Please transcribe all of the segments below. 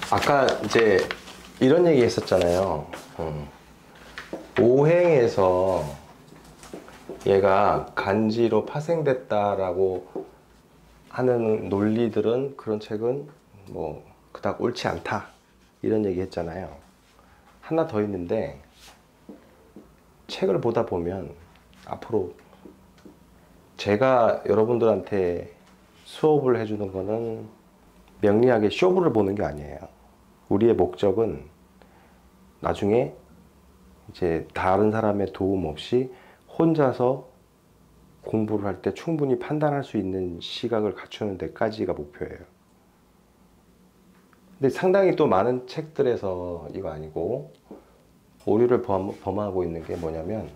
아까 이제 이런 얘기 했었잖아요. 오행에서 얘가 간지로 파생됐다라고 하는 논리들은, 그런 책은 뭐 그닥 옳지 않다 이런 얘기 했잖아요. 하나 더 있는데, 책을 보다 보면 앞으로 제가 여러분들한테 수업을 해주는 거는 명리학의 쇼부를 보는 게 아니에요. 우리의 목적은 나중에 이제 다른 사람의 도움 없이 혼자서 공부를 할 때 충분히 판단할 수 있는 시각을 갖추는 데까지가 목표예요. 근데 상당히 또 많은 책들에서 이거 아니고 오류를 범하고 있는 게 뭐냐면,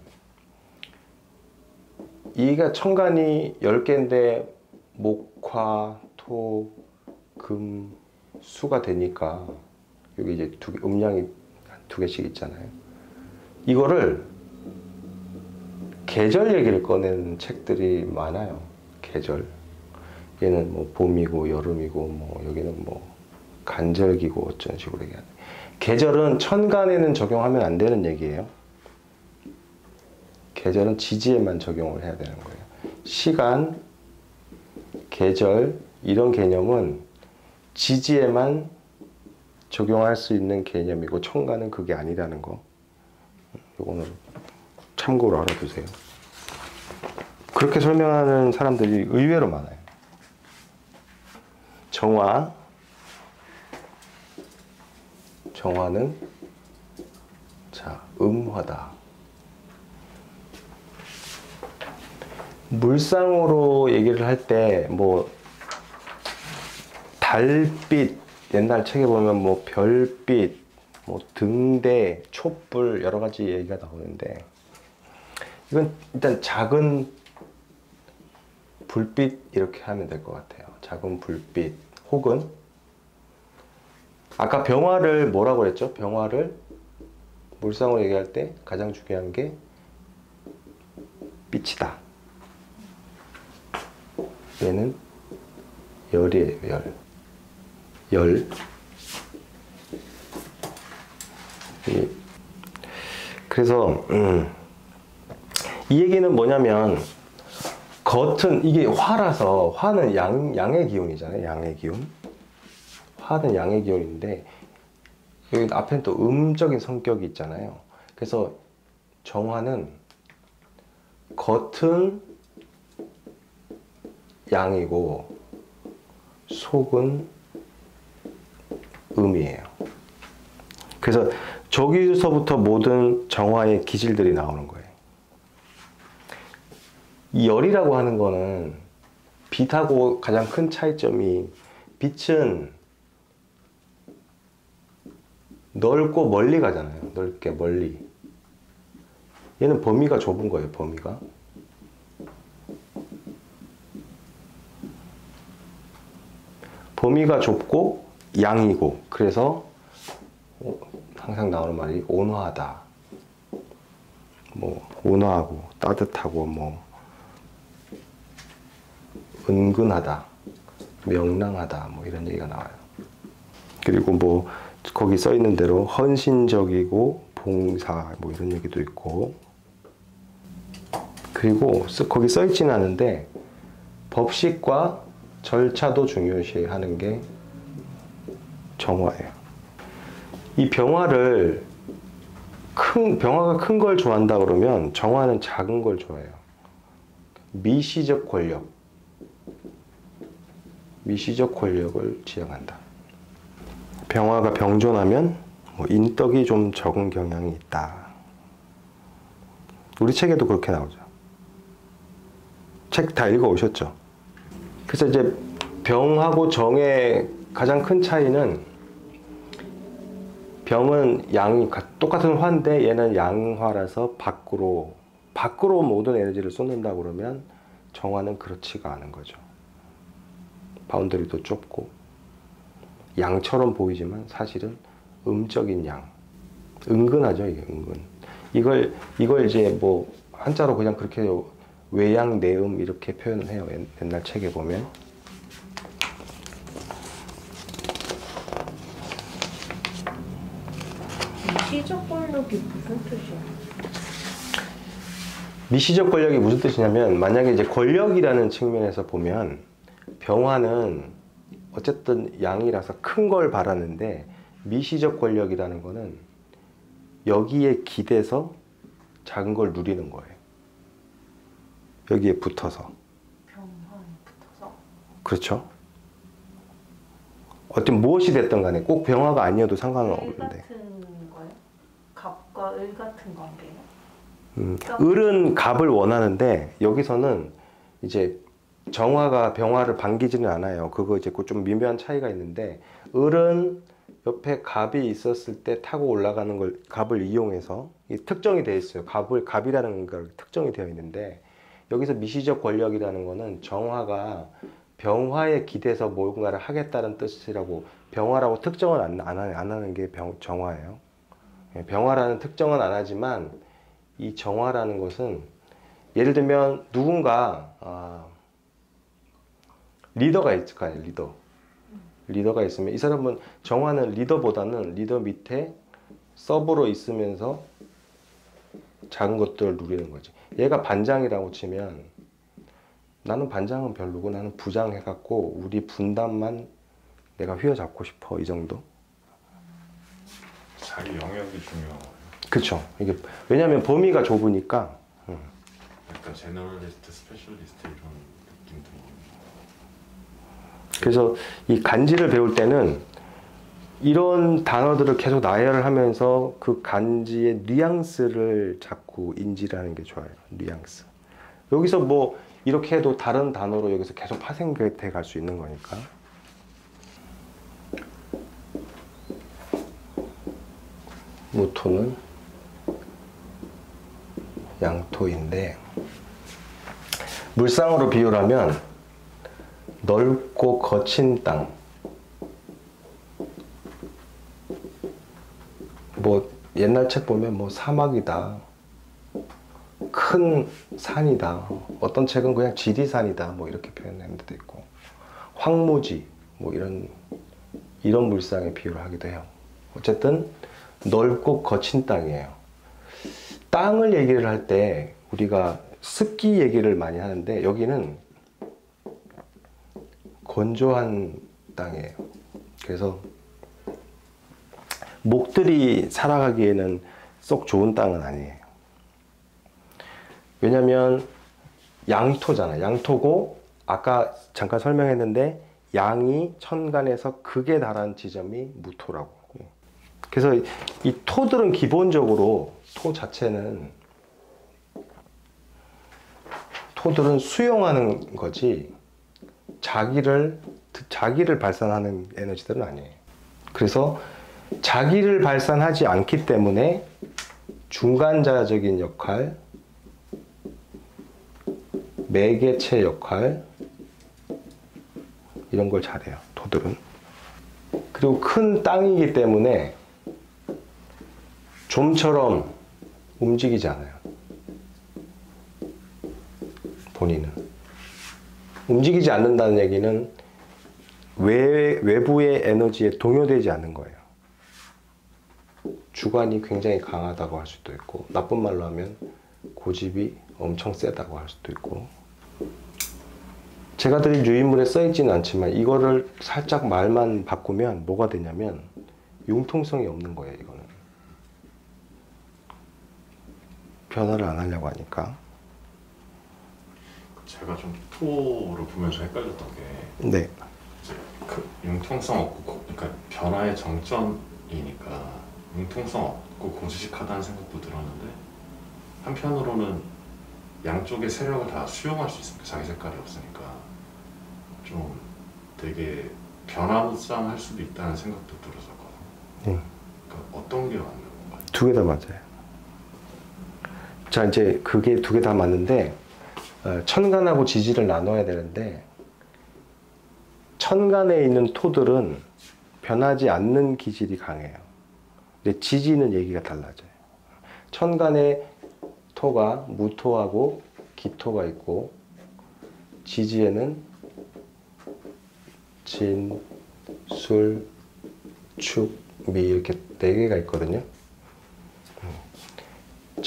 이가 천간이 10개인데 목화, 토, 금, 수가 되니까 여기 이제 음양이 두 개씩 있잖아요. 이거를 계절 얘기를 꺼내는 책들이 많아요. 계절. 얘는 뭐 봄이고 여름이고 뭐 여기는 뭐 간절기고 어쩐 식으로 얘기하는. 계절은 천간에는 적용하면 안 되는 얘기예요. 계절은 지지에만 적용을 해야 되는 거예요. 시간, 계절 이런 개념은 지지에만 적용할 수 있는 개념이고 천간은 그게 아니라는 거. 이거는 참고로 알아두세요. 그렇게 설명하는 사람들이 의외로 많아요. 정화는 자, 음화다. 물상으로 얘기를 할 때 뭐 달빛, 옛날 책에 보면 뭐 별빛, 뭐 등대, 촛불 여러 가지 얘기가 나오는데, 이건 일단 작은 불빛 이렇게 하면 될 것 같아요. 작은 불빛. 혹은 아까 병화를 뭐라고 그랬죠? 병화를 물상으로 얘기할 때 가장 중요한 게 빛이다. 얘는 열이에요. 열. 그래서 이 얘기는 뭐냐면, 겉은 이게 화라서, 화는 양의 기운이잖아요. 양의 기운. 화는 양의 기운인데 여기 앞에는 또 음적인 성격이 있잖아요. 그래서 정화는 겉은 양이고 속은 음이에요. 그래서 저기서부터 모든 정화의 기질들이 나오는 거예요. 이 열이라고 하는 거는 빛하고 가장 큰 차이점이, 빛은 넓고 멀리 가잖아요. 넓게 멀리. 얘는 범위가 좁은 거예요. 범위가 좁고 양이고, 그래서 항상 나오는 말이 온화하다. 뭐 온화하고 따뜻하고 뭐 은근하다, 명랑하다, 뭐 이런 얘기가 나와요. 그리고 뭐 거기 써 있는 대로 헌신적이고 봉사 뭐 이런 얘기도 있고, 그리고 거기 써 있지는 않은데 법식과 절차도 중요시하는 게 정화예요. 이 병화가 큰 걸 좋아한다 그러면 정화는 작은 걸 좋아해요. 미시적 권력을 지향한다. 병화가 병존하면 뭐 인덕이 좀 적은 경향이 있다. 우리 책에도 그렇게 나오죠. 책 다 읽어오셨죠? 그래서 이제 병하고 정의 가장 큰 차이는, 병은 양이 똑같은 화인데 얘는 양화라서 밖으로 모든 에너지를 쏟는다 그러면, 정화는 그렇지가 않은 거죠. 바운더리도 좁고 양처럼 보이지만 사실은 음적인 양, 은근하죠. 이게 은근. 이걸 이제 뭐 한자로 그냥 그렇게 외양 내음 이렇게 표현을 해요. 옛날 책에 보면. 미시적 권력이 무슨 뜻이야? 미시적 권력이 무슨 뜻이냐면 만약에 이제 권력이라는 측면에서 보면 병화는 어쨌든 양이라서 큰 걸 바라는데 미시적 권력이라는 거는 여기에 기대서 작은 걸 누리는 거예요. 여기에 붙어서. 병화에 붙어서? 그렇죠. 어떤 무엇이 됐든 간에 꼭 병화가 아니어도 상관은 을 없는데. 같은 거요? 갑과 을 같은 관계요? 을은 갑을 원하는데 여기서는 이제 정화가 병화를 반기지는 않아요. 그거 이제 좀 미묘한 차이가 있는데 을은 옆에 갑이 있었을 때 타고 올라가는 걸 갑을 이용해서 특정이 되어 있어요. 갑이라는 걸 특정이 되어 있는데 여기서 미시적 권력이라는 거는 정화가 병화에 기대서 뭔가를 하겠다는 뜻이라고 병화라고 특정을 안 하는 게 정화예요. 병화라는 특정은 안 하지만 이 정화라는 것은 예를 들면 누군가 리더가 있을 거 아니에요. 리더가 있으면 이 사람은 정화는 리더보다는 리더 밑에 서브로 있으면서 작은 것들을 누리는 거지. 얘가 반장이라고 치면 나는 반장은 별로고 나는 부장 해갖고 우리 분담만 내가 휘어잡고 싶어 이 정도. 자기 영역이 중요한 거예요. 그렇죠. 이게 왜냐하면 범위가 좁으니까. 약간 제너럴리스트, 스페셜리스트 이런 느낌도. 그래서 이 간지를 배울 때는 이런 단어들을 계속 나열을 하면서 그 간지의 뉘앙스를 자꾸 인지를 하는 게 좋아요. 뉘앙스. 여기서 뭐 이렇게 해도 다른 단어로 여기서 계속 파생돼 갈 수 있는 거니까. 무토는 양토인데 물상으로 비유하면 넓고 거친 땅, 뭐 옛날 책 보면 뭐 사막이다, 큰 산이다, 어떤 책은 그냥 지리산이다 뭐 이렇게 표현하는 데도 있고 황무지 뭐 이런 물상의 비유를 하기도 해요. 어쨌든 넓고 거친 땅이에요. 땅을 얘기를 할 때 우리가 습기 얘기를 많이 하는데 여기는 건조한 땅이에요. 그래서 목들이 살아가기에는 썩 좋은 땅은 아니에요. 왜냐면 양토잖아. 양토고 아까 잠깐 설명했는데 양이 천간에서 극에 달한 지점이 무토라고. 그래서 이 토들은 기본적으로 토 자체는 토들은 수용하는 거지 자기를 발산하는 에너지들은 아니에요. 그래서 자기를 발산하지 않기 때문에 중간자적인 역할, 매개체 역할 이런 걸 잘해요. 토들은. 그리고 큰 땅이기 때문에 좀처럼 움직이지 않아요. 본인은. 움직이지 않는다는 얘기는 외부의 에너지에 동요되지 않는 거예요. 주관이 굉장히 강하다고 할 수도 있고 나쁜 말로 하면 고집이 엄청 세다고 할 수도 있고 제가 드린 유인물에 써있지는 않지만 이거를 살짝 말만 바꾸면 뭐가 되냐면 융통성이 없는 거예요. 이거는 변화를 안 하려고 하니까. 제가 좀 토를 보면서 헷갈렸던 게 네. 이제 그 융통성 없고 그러니까 변화의 정점이니까 융통성 없고 고지식하다는 생각도 들었는데 한편으로는 양쪽의 세력을 다 수용할 수 있으니까 자기 색깔이 없으니까 좀 되게 변화무쌍할 수도 있다는 생각도 들었었거든요. 그러니까 어떤 게 맞는 건가요? 두 개 다 맞아요. 자, 이제 그게 두 개 다 맞는데 천간하고 지지를 나눠야 되는데 천간에 있는 토들은 변하지 않는 기질이 강해요. 근데 지지는 얘기가 달라져요. 천간에 토가 무토하고 기토가 있고 지지에는 진, 술, 축, 미 이렇게 네 개가 있거든요.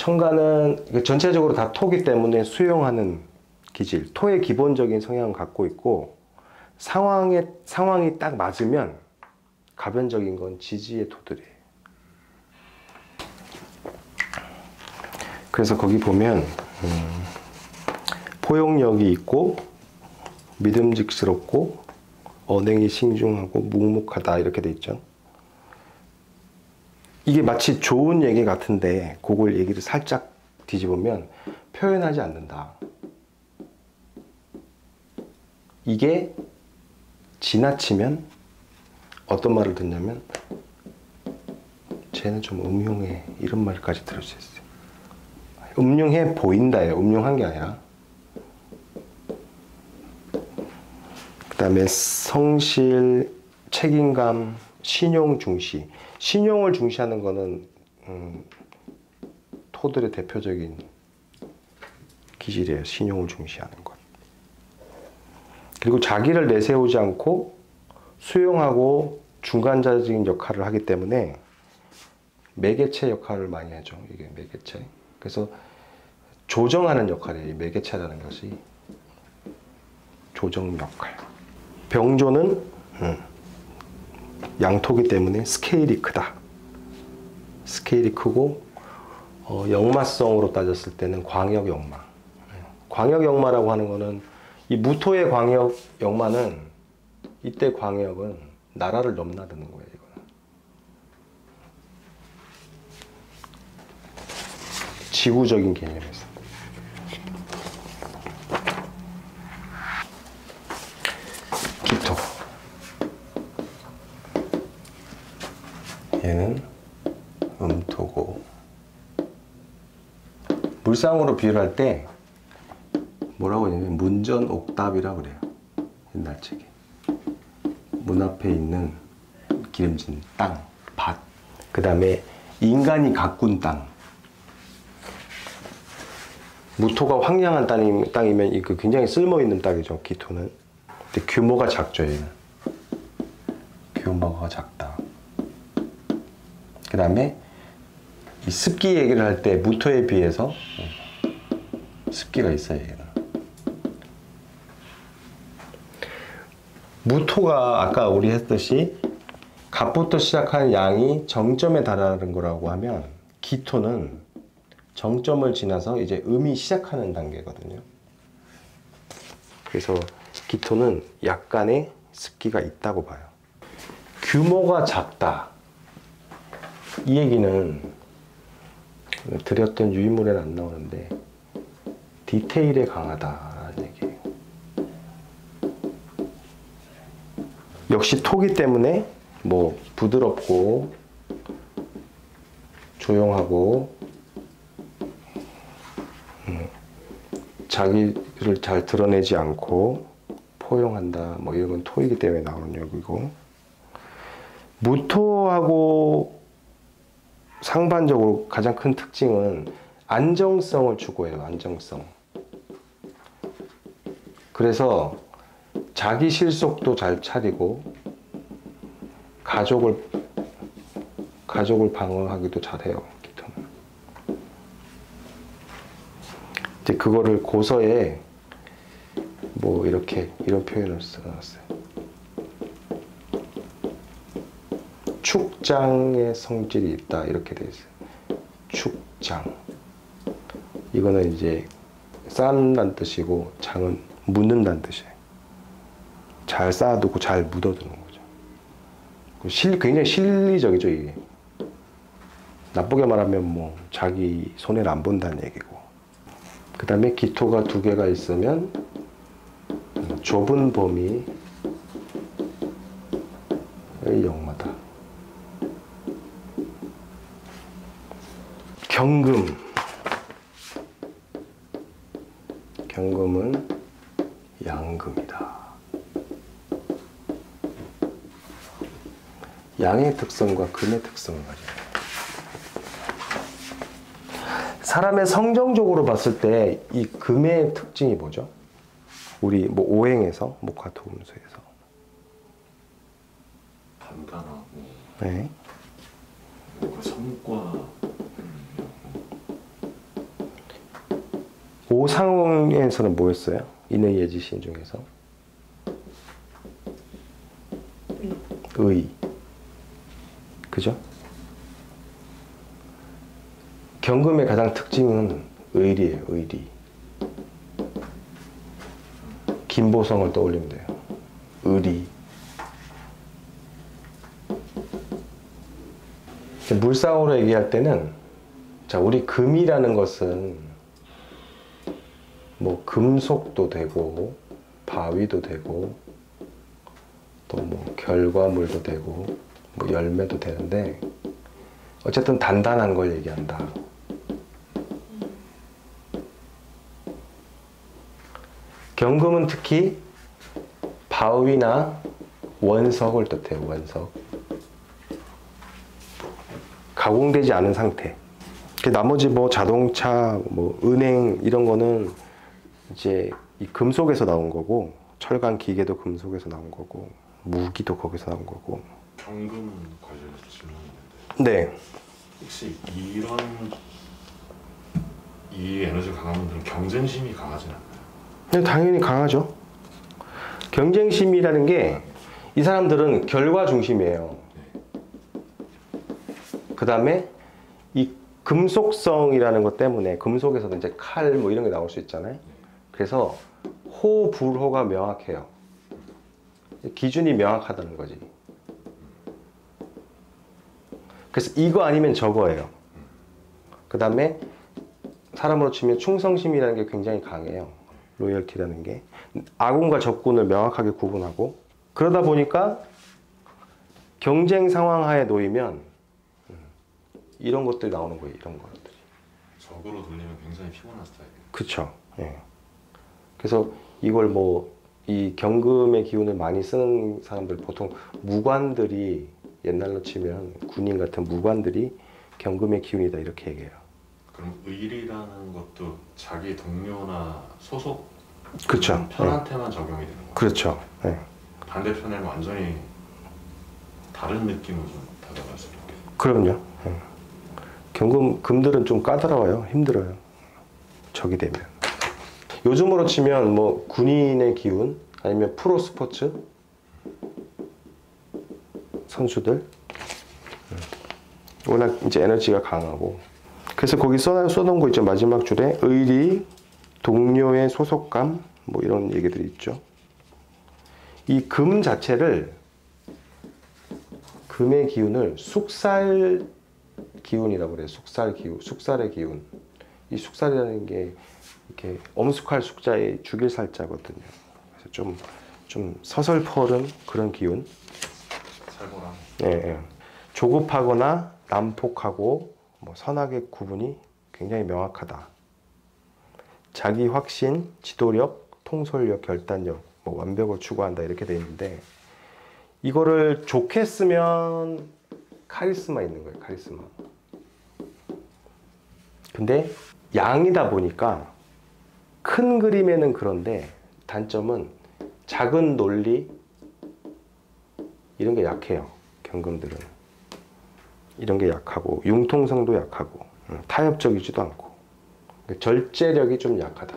천간은 전체적으로 다 토기 때문에 수용하는 기질, 토의 기본적인 성향을 갖고 있고 상황이 딱 맞으면 가변적인 건 지지의 토들이에요. 그래서 거기 보면 포용력이 있고 믿음직스럽고 언행이 신중하고 묵묵하다 이렇게 돼 있죠. 이게 마치 좋은 얘기 같은데 그걸 얘기를 살짝 뒤집으면 표현하지 않는다. 이게 지나치면 어떤 말을 듣냐면 쟤는 좀 음흉해 이런 말까지 들을 수 있어요. 음흉해 보인다예요. 음흉한 게 아니라. 그 다음에 성실, 책임감, 신용 중시. 신용을 중시하는 거는 토들의 대표적인 기질이에요. 신용을 중시하는 것. 그리고 자기를 내세우지 않고 수용하고 중간자적인 역할을 하기 때문에 매개체 역할을 많이 하죠. 이게 매개체. 그래서 조정하는 역할이에요. 이 매개체라는 것이 조정 역할. 병조는 양토기 때문에 스케일이 크다. 스케일이 크고 역마성으로 따졌을 때는 광역 역마. 광역 역마라고 하는 거는 이 무토의 광역 역마는 이때 광역은 나라를 넘나드는 거예요. 이거는. 지구적인 개념에서. 기토. 얘는 음토고 물상으로 비유를 할 때 뭐라고 하냐면 문전옥답이라고 그래요. 옛날 책에 문 앞에 있는 기름진 땅, 밭, 그 다음에 인간이 가꾼 땅. 무토가 황량한 땅이면 이거 굉장히 쓸모있는 땅이죠. 기토는. 근데 규모가 작죠. 얘는. 규모가 작다. 그 다음에 이 습기 얘기를 할 때 무토에 비해서 습기가 있어요. 얘는. 무토가 아까 우리 했듯이 갑부터 시작한 양이 정점에 달하는 거라고 하면 기토는 정점을 지나서 이제 음이 시작하는 단계거든요. 그래서 기토는 약간의 습기가 있다고 봐요. 규모가 작다. 이 얘기는 드렸던 유인물에는 안 나오는데 디테일에 강하다라는 얘기예요. 역시 토기 때문에 뭐 부드럽고 조용하고 자기를 잘 드러내지 않고 포용한다 뭐 이런 건 토이기 때문에 나오는 얘기고 무토하고 상반적으로 가장 큰 특징은 안정성을 추구해요. 안정성. 그래서 자기 실속도 잘 차리고 가족을 방어하기도 잘해요. 기토는. 이제 그거를 고서에 뭐 이런 표현을 써놨어요. 축장의 성질이 있다 이렇게 돼 있어요. 축장. 이거는 이제 쌓는다는 뜻이고 장은 묻는다는 뜻이에요. 잘 쌓아두고 잘 묻어두는 거죠. 굉장히 실리적이죠 이게. 나쁘게 말하면 뭐 자기 손해를 안 본다는 얘기고. 그 다음에 기토가 두 개가 있으면 좁은 범위의 역마다. 경금. 경금은 양금이다. 양의 특성과 금의 특성을 가져요. 사람의 성정적으로 봤을 때 이 금의 특징이 뭐죠? 우리 뭐 오행에서 목화토금수에서 단단하고 네. 뭔가 성과 오상에서는 뭐였어요? 인의 예지신 중에서 의. 그죠? 경금의 가장 특징은 의리예요. 의리. 김보성을 떠올리면 돼요. 의리. 물상으로 얘기할 때는, 자, 우리 금이라는 것은 뭐 금속도 되고 바위도 되고 또 뭐 결과물도 되고 뭐 열매도 되는데, 어쨌든 단단한 걸 얘기한다. 경금은 특히 바위나 원석을 뜻해요. 원석. 가공되지 않은 상태. 나머지 뭐 자동차, 뭐 은행 이런 거는 이제 이 금속에서 나온 거고, 철강 기계도 금속에서 나온 거고, 무기도 거기서 나온 거고. 경금 관련해서 질문이 있는데, 네. 혹시 이 에너지가 강한 분들은 경쟁심이 강하진 않나요? 네, 당연히 강하죠. 경쟁심이라는 게, 이 사람들은 결과 중심이에요. 그 다음에 이 금속성이라는 것 때문에, 금속에서도 이제 칼 뭐 이런 게 나올 수 있잖아요. 그래서 호, 불호가 명확해요. 기준이 명확하다는 거지. 그래서 이거 아니면 저거예요. 그 다음에 사람으로 치면 충성심이라는 게 굉장히 강해요. 로열티라는 게 아군과 적군을 명확하게 구분하고, 그러다 보니까 경쟁 상황 하에 놓이면 이런 것들이 나오는 거예요. 이런 것들이. 적으로 돌리면 굉장히 피곤한 스타일이에요. 그쵸. 예. 그래서 이걸 뭐 이 경금의 기운을 많이 쓰는 사람들, 보통 무관들이, 옛날로 치면 군인 같은 무관들이 경금의 기운이다 이렇게 얘기해요. 그럼 의리라는 것도 자기 동료나 소속 그쵸. 편한테만 적용이 되는 거예요? 그렇죠. 예. 반대편에는 완전히 다른 느낌으로 좀 다가갈 수 있게. 그럼요. 예. 금들은 좀 까다로워요. 힘들어요. 적이 되면. 요즘으로 치면 뭐 군인의 기운, 아니면 프로 스포츠 선수들, 워낙 이제 에너지가 강하고. 그래서 거기 써놓은 거 있죠. 마지막 줄에 의리, 동료의 소속감, 뭐 이런 얘기들이 있죠. 이 금 자체를, 금의 기운을 숙살 기운이라고 그래요. 숙살 기운, 숙살의 기운. 이 숙살이라는 게 이렇게 엄숙할 숙자의 죽일 살자거든요. 그래서 좀 서슬퍼른 그런 기운. 살벌함. 예, 예. 조급하거나 난폭하고 뭐 선악의 구분이 굉장히 명확하다. 자기 확신, 지도력, 통솔력, 결단력, 뭐 완벽을 추구한다 이렇게 돼 있는데, 이거를 좋게 쓰면 카리스마 있는 거예요. 카리스마. 근데 양이다 보니까 큰 그림에는 그런데, 단점은 작은 논리 이런 게 약해요. 경금들은 이런 게 약하고, 융통성도 약하고, 타협적이지도 않고, 절제력이 좀 약하다.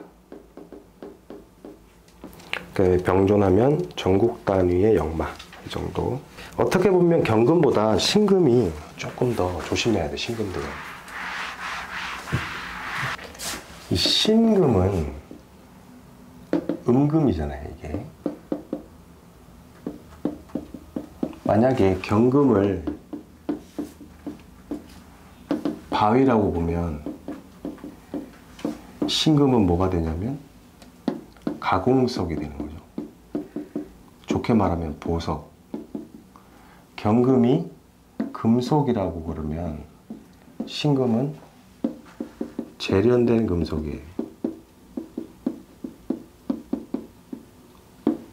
병존하면 전국 단위의 역마, 이 정도. 어떻게 보면 경금보다 신금이 조금 더 조심해야 돼. 신금들은. 이 신금은 음금이잖아요. 이게 만약에 경금을 바위라고 보면, 신금은 뭐가 되냐면 가공석이 되는 거죠. 좋게 말하면 보석. 경금이 금속이라고 그러면 신금은 재련된 금속이에요.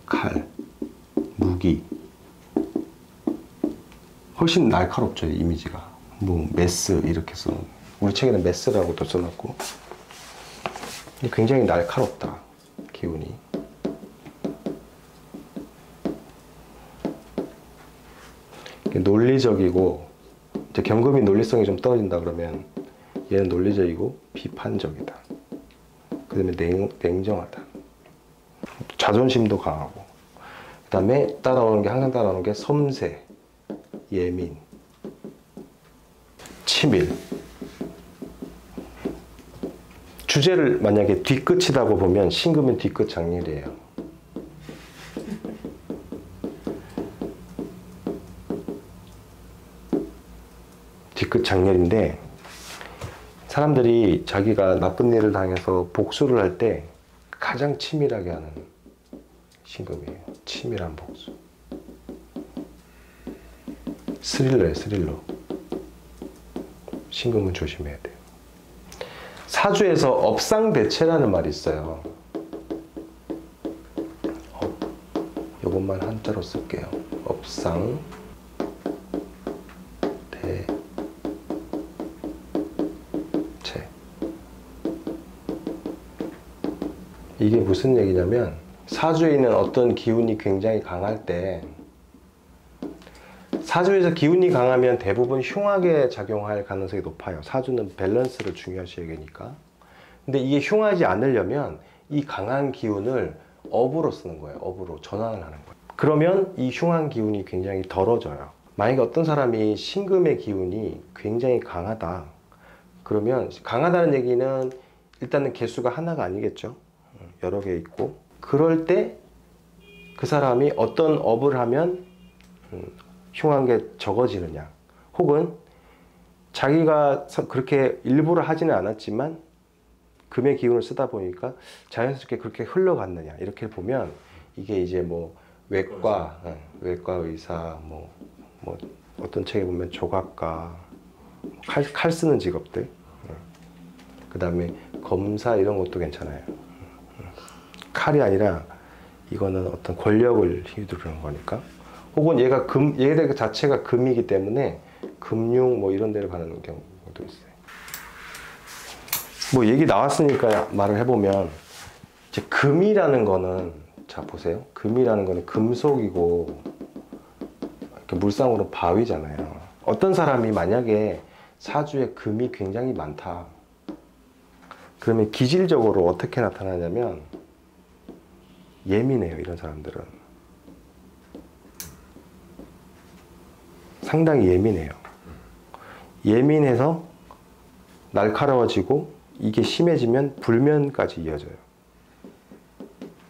칼, 무기. 훨씬 날카롭죠, 이미지가. 뭐 메스 이렇게 써. 우리 책에는 메스라고도 써놨고. 굉장히 날카롭다, 기운이. 논리적이고, 이제 경금이 논리성이 좀 떨어진다 그러면 얘는 논리적이고 비판적이다. 그 다음에 냉정하다. 자존심도 강하고. 그 다음에 따라오는 게, 항상 따라오는 게 섬세, 예민, 치밀. 주제를 만약에 뒤끝이라고 보면 신금은 뒤끝 장렬이에요. 뒤끝 장렬인데, 사람들이 자기가 나쁜 일을 당해서 복수를 할 때 가장 치밀하게 하는 신금이에요. 치밀한 복수. 스릴러예요, 스릴러. 신금은 조심해야 돼요. 사주에서 업상대체라는 말이 있어요. 이것만 한자로 쓸게요. 업상 대체. 이게 무슨 얘기냐면, 사주에 있는 어떤 기운이 굉장히 강할 때, 사주에서 기운이 강하면 대부분 흉하게 작용할 가능성이 높아요. 사주는 밸런스를 중요시 여기니까. 근데 이게 흉하지 않으려면 이 강한 기운을 업으로 쓰는 거예요. 업으로 전환을 하는 거예요. 그러면 이 흉한 기운이 굉장히 덜어져요. 만약에 어떤 사람이 신금의 기운이 굉장히 강하다. 그러면 강하다는 얘기는 일단은 개수가 하나가 아니겠죠. 여러 개 있고. 그럴 때 그 사람이 어떤 업을 하면 흉한 게 적어지느냐, 혹은 자기가 그렇게 일부러 하지는 않았지만 금의 기운을 쓰다 보니까 자연스럽게 그렇게 흘러갔느냐, 이렇게 보면 이게 이제 뭐 외과 의사, 뭐 어떤 책에 보면 조각가, 칼 쓰는 직업들, 그 다음에 검사 이런 것도 괜찮아요. 칼이 아니라 이거는 어떤 권력을 휘두르는 거니까. 혹은 얘가 얘 자체가 금이기 때문에 금융 뭐 이런 데를 가는 경우도 있어요. 뭐 얘기 나왔으니까 말을 해보면, 이제 금이라는 거는, 자 보세요. 금이라는 거는 금속이고 이렇게 물상으로 바위잖아요. 어떤 사람이 만약에 사주에 금이 굉장히 많다. 그러면 기질적으로 어떻게 나타나냐면 예민해요. 이런 사람들은. 상당히 예민해요. 예민해서 날카로워지고, 이게 심해지면 불면까지 이어져요.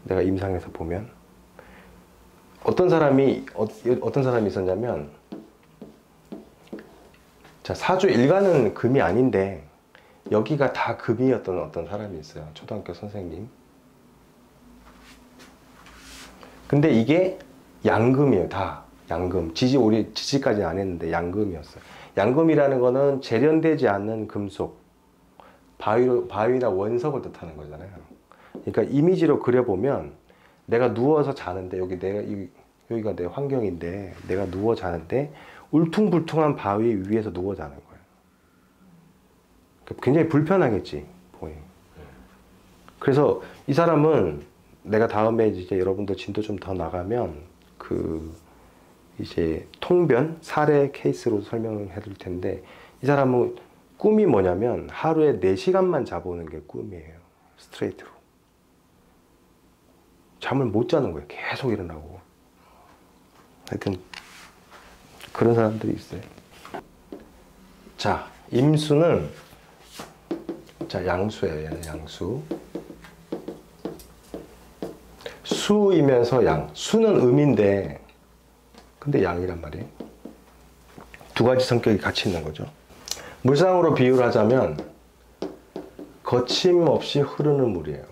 내가 임상에서 보면 어떤 사람이 있었냐면, 자 사주 일간은 금이 아닌데 여기가 다 금이었던 어떤 사람이 있어요. 초등학교 선생님. 근데 이게 양금이에요. 다 양금. 우리 지지까지 안 했는데 양금이었어요. 양금이라는 거는 재련되지 않는 금속, 바위나 원석을 뜻하는 거잖아요. 그러니까 이미지로 그려보면, 내가 누워서 자는데, 여기가 내 환경인데, 내가 누워 자는데 울퉁불퉁한 바위 위에서 누워 자는 거예요. 굉장히 불편하겠지, 보잉. 그래서 이 사람은, 내가 다음에 이제 여러분들 진도 좀 더 나가면 이제 통변 사례 케이스로 설명을 해드릴 텐데, 이 사람은 꿈이 뭐냐면 하루에 4시간만 자보는 게 꿈이에요. 스트레이트로. 잠을 못 자는 거예요. 계속 일어나고. 하여튼 그런 사람들이 있어요. 자, 임수는, 자 양수예요. 얘는 양수. 수이면서 양. 수는 음인데 근데 양이란 말이에요. 두 가지 성격이 같이 있는 거죠. 물상으로 비유를 하자면 거침없이 흐르는 물이에요.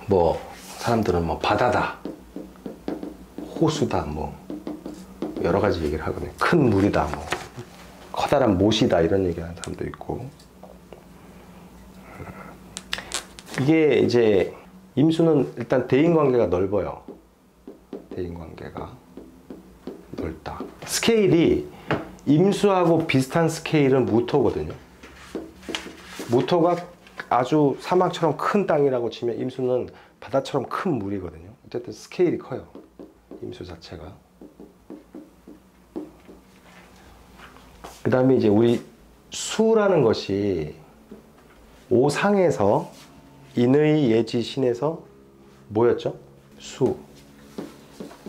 뭐 사람들은 뭐 바다다, 호수다, 뭐 여러 가지 얘기를 하거든요. 큰 물이다, 뭐 커다란 못이다, 이런 얘기하는 사람도 있고. 이게 이제 임수는 일단 대인관계가 넓어요. 대인관계가 넓다. 스케일이 임수하고 비슷한 스케일은 무토거든요. 무토가 아주 사막처럼 큰 땅이라고 치면 임수는 바다처럼 큰 물이거든요. 어쨌든 스케일이 커요. 임수 자체가. 그 다음에 이제 우리 수라는 것이 오상에서 인의 예지 신에서 뭐였죠? 수.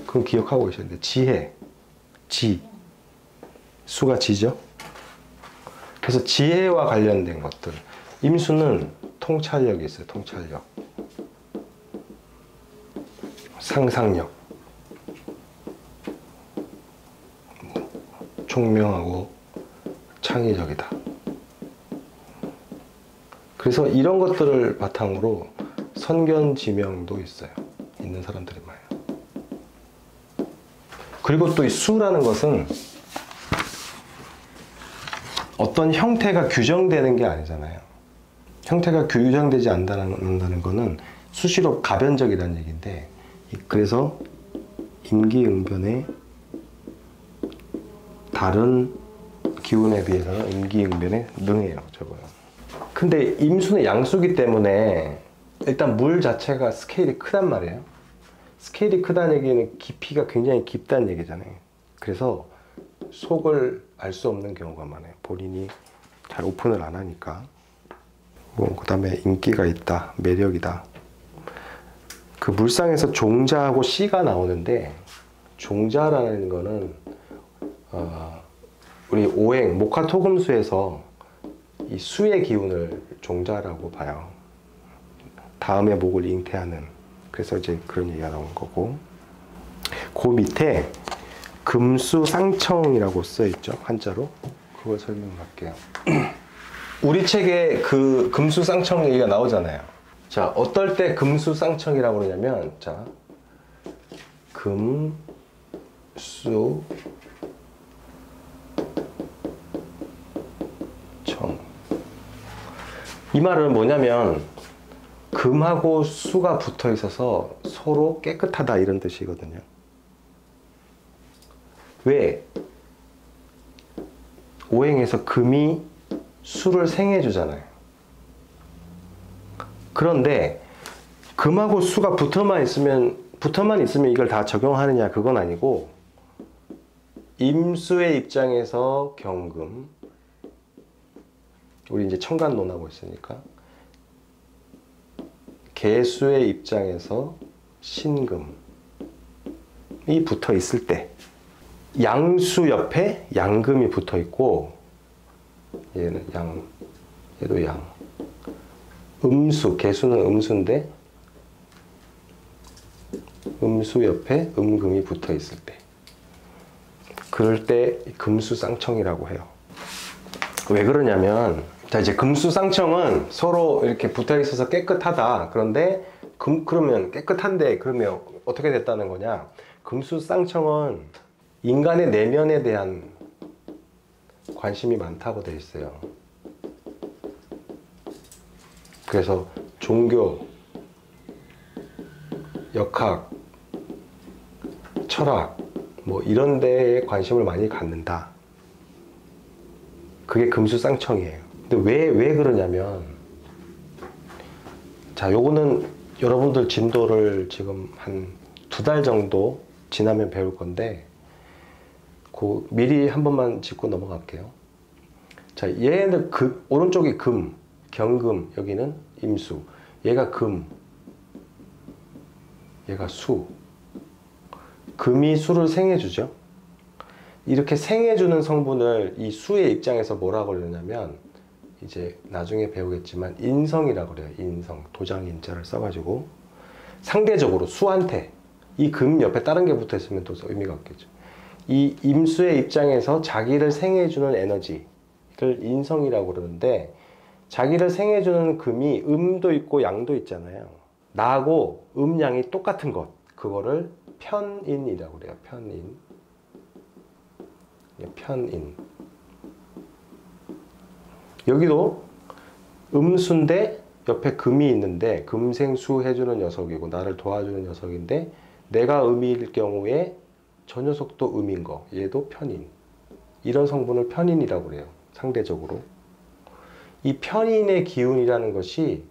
그건 기억하고 계셨는데 지혜, 지. 수가 지죠? 그래서 지혜와 관련된 것들. 임수는 통찰력이 있어요. 통찰력. 상상력. 총명하고 창의적이다. 그래서 이런 것들을 바탕으로 선견지명도 있어요. 있는 사람들이 많아요. 그리고 또 이 수라는 것은 어떤 형태가 규정되는 게 아니잖아요. 형태가 규정되지 않는다는 거는 수시로 가변적이라는 얘기인데, 그래서 임기응변에 다른 기운에 비해서는 임기응변에 능해요. 저거요. 근데 임수는 양수기 때문에 일단 물 자체가 스케일이 크단 말이에요. 스케일이 크다는 얘기는 깊이가 굉장히 깊다는 얘기잖아요. 그래서 속을 알 수 없는 경우가 많아요. 본인이 잘 오픈을 안 하니까. 그 다음에 인기가 있다, 매력이다. 그 물상에서 종자하고 씨가 나오는데, 종자라는 거는 우리 오행, 목화토금수에서 이 수의 기운을 종자라고 봐요. 다음의 목을 잉태하는. 그래서 이제 그런 얘기가 나온 거고. 그 밑에 금수상청이라고 써 있죠. 한자로. 그걸 설명할게요. 우리 책에 그 금수상청 얘기가 나오잖아요. 자, 어떨 때 금수상청이라고 그러냐면, 자, 금수 이 말은 뭐냐면 금하고 수가 붙어 있어서 서로 깨끗하다 이런 뜻이거든요. 왜? 오행에서 금이 수를 생해 주잖아요. 그런데 금하고 수가 붙어만 있으면 이걸 다 적용하느냐, 그건 아니고, 임수의 입장에서 경금, 우리 이제 천간 논하고 있으니까, 개수의 입장에서 신금이 붙어 있을 때, 양수 옆에 양금이 붙어 있고, 얘는 양, 얘도 양. 음수, 개수는 음수인데, 음수 옆에 음금이 붙어 있을 때, 그럴 때 금수쌍청이라고 해요. 왜 그러냐면, 자, 이제 금수쌍청은 서로 이렇게 붙어 있어서 깨끗하다. 그런데 그러면 깨끗한데, 그러면 어떻게 됐다는 거냐? 금수쌍청은 인간의 내면에 대한 관심이 많다고 되어 있어요. 그래서 종교, 역학, 철학, 뭐 이런 데에 관심을 많이 갖는다. 그게 금수쌍청이에요. 근데 왜 그러냐면, 자, 요거는 여러분들 진도를 지금 한 2달 정도 지나면 배울 건데, 미리 한 번만 짚고 넘어갈게요. 자, 얘는 오른쪽이 금, 경금, 여기는 임수. 얘가 금, 얘가 수. 금이 수를 생해주죠. 이렇게 생해주는 성분을 이 수의 입장에서 뭐라고 그러냐면, 이제 나중에 배우겠지만 인성이라고 그래요. 인성. 도장 인자를 써가지고 상대적으로 수한테, 이 금 옆에 다른 게 붙어 있으면 또 의미가 없겠죠. 이 임수의 입장에서 자기를 생해주는 에너지를 인성이라고 그러는데, 자기를 생해주는 금이 음도 있고 양도 있잖아요. 나하고 음양이 똑같은 것, 그거를 편인이라고 그래요. 편인. 편인. 여기도 음수인데 옆에 금이 있는데, 금생수 해주는 녀석이고 나를 도와주는 녀석인데, 내가 음일 경우에 저 녀석도 음인 거, 얘도 편인. 이런 성분을 편인이라고 그래요. 상대적으로. 이 편인의 기운이라는 것이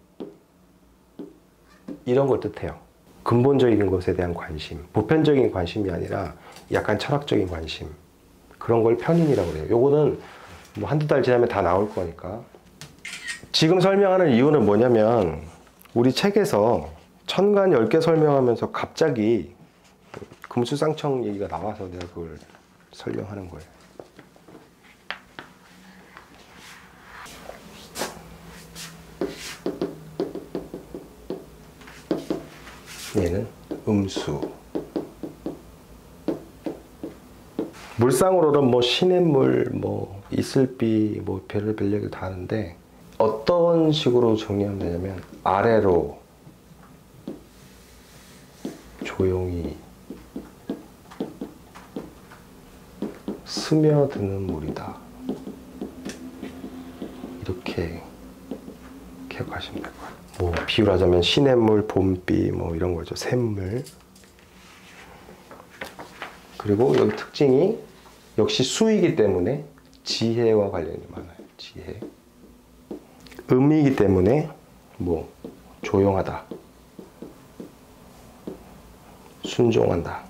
이런 걸 뜻해요. 근본적인 것에 대한 관심, 보편적인 관심이 아니라 약간 철학적인 관심, 그런 걸 편인이라고 그래요. 요거는 뭐 한두 달 지나면 다 나올 거니까. 지금 설명하는 이유는 뭐냐면 우리 책에서 천간 10개 설명하면서 갑자기 금수쌍청 얘기가 나와서 내가 그걸 설명하는 거예요. 얘는 음수. 물상으로는 뭐 시냇물, 뭐 이슬비, 뭐 별의별 얘기를 다 하는데 어떤 식으로 정리하면 되냐면 아래로 조용히 스며드는 물이다. 이렇게 기억하시면 될 거예요. 뭐 비유를 하자면 시냇물, 봄비 뭐 이런 거죠. 샘물. 그리고 여기 특징이 역시 수이기 때문에 지혜와 관련이 많아요. 지혜. 음이기 때문에 뭐 조용하다, 순종한다.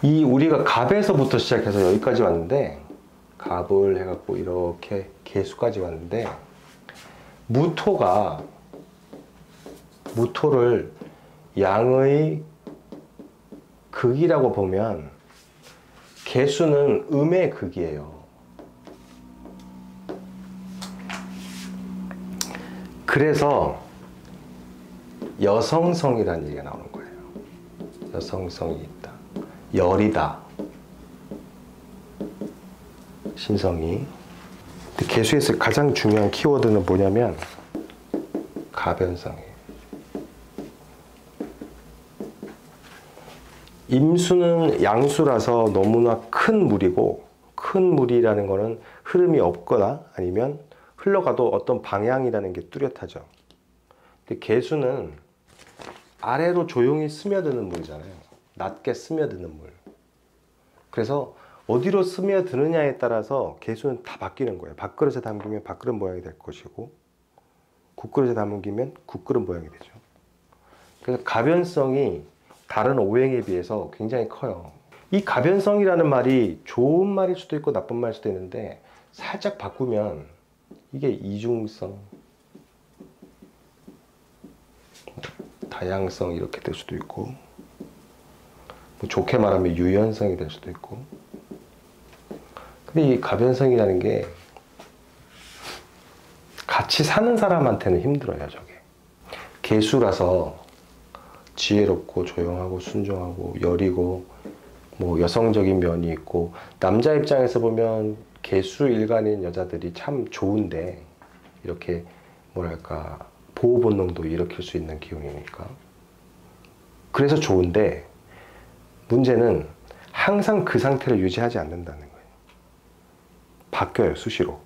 이 우리가 갑에서부터 시작해서 여기까지 왔는데 갑을 해갖고 이렇게 개수까지 왔는데 무토를 양의 극이라고 보면 개수는 음의 극이에요. 그래서 여성성이라는 얘기가 나오는 거예요. 여성성이 있다. 열이다. 신성이. 근데 개수에서 가장 중요한 키워드는 뭐냐면 가변성이에요. 임수는 양수라서 너무나 큰 물이고, 큰 물이라는 거는 흐름이 없거나 아니면 흘러가도 어떤 방향이라는 게 뚜렷하죠. 근데 개수는 아래로 조용히 스며드는 물이잖아요. 낮게 스며드는 물. 그래서 어디로 스며드느냐에 따라서 개수는 다 바뀌는 거예요. 밥그릇에 담기면 밥그릇 모양이 될 것이고, 국그릇에 담기면 국그릇 모양이 되죠. 그래서 가변성이 다른 오행에 비해서 굉장히 커요. 이 가변성이라는 말이 좋은 말일 수도 있고 나쁜 말일 수도 있는데 살짝 바꾸면 이게 이중성, 다양성 이렇게 될 수도 있고, 뭐 좋게 말하면 유연성이 될 수도 있고. 근데 이 가변성이라는 게 같이 사는 사람한테는 힘들어요. 저게 개수라서 지혜롭고 조용하고 순종하고 여리고 뭐 여성적인 면이 있고, 남자 입장에서 보면 개수 일간인 여자들이 참 좋은데 이렇게 뭐랄까 보호 본능도 일으킬 수 있는 기운이니까 그래서 좋은데, 문제는 항상 그 상태를 유지하지 않는다는 거예요. 바뀌어요. 수시로.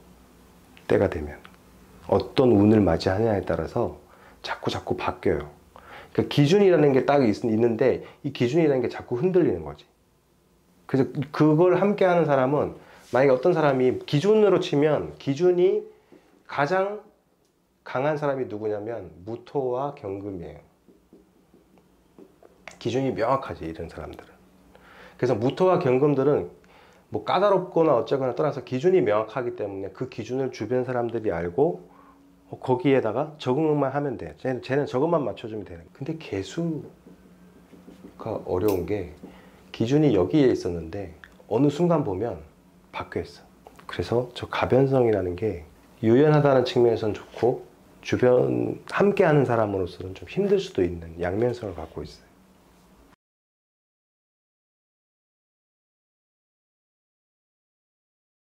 때가 되면 어떤 운을 맞이하냐에 따라서 자꾸 바뀌어요. 그러니까 기준이라는 게 딱 있는데 이 기준이라는 게 자꾸 흔들리는 거지. 그래서 그걸 함께 하는 사람은, 만약에 어떤 사람이 기준으로 치면 기준이 가장 강한 사람이 누구냐면 무토와 경금이에요. 기준이 명확하지, 이런 사람들은. 그래서 무토와 경금들은 뭐 까다롭거나 어쩌거나 떠나서 기준이 명확하기 때문에 그 기준을 주변 사람들이 알고 거기에다가 적응만 하면 돼. 쟤는 저것만 맞춰주면 되는. 근데 개수가 어려운 게 기준이 여기에 있었는데 어느 순간 보면 바뀌어 있어. 그래서 저 가변성이라는 게 유연하다는 측면에서는 좋고, 주변 함께하는 사람으로서는 좀 힘들 수도 있는 양면성을 갖고 있어요.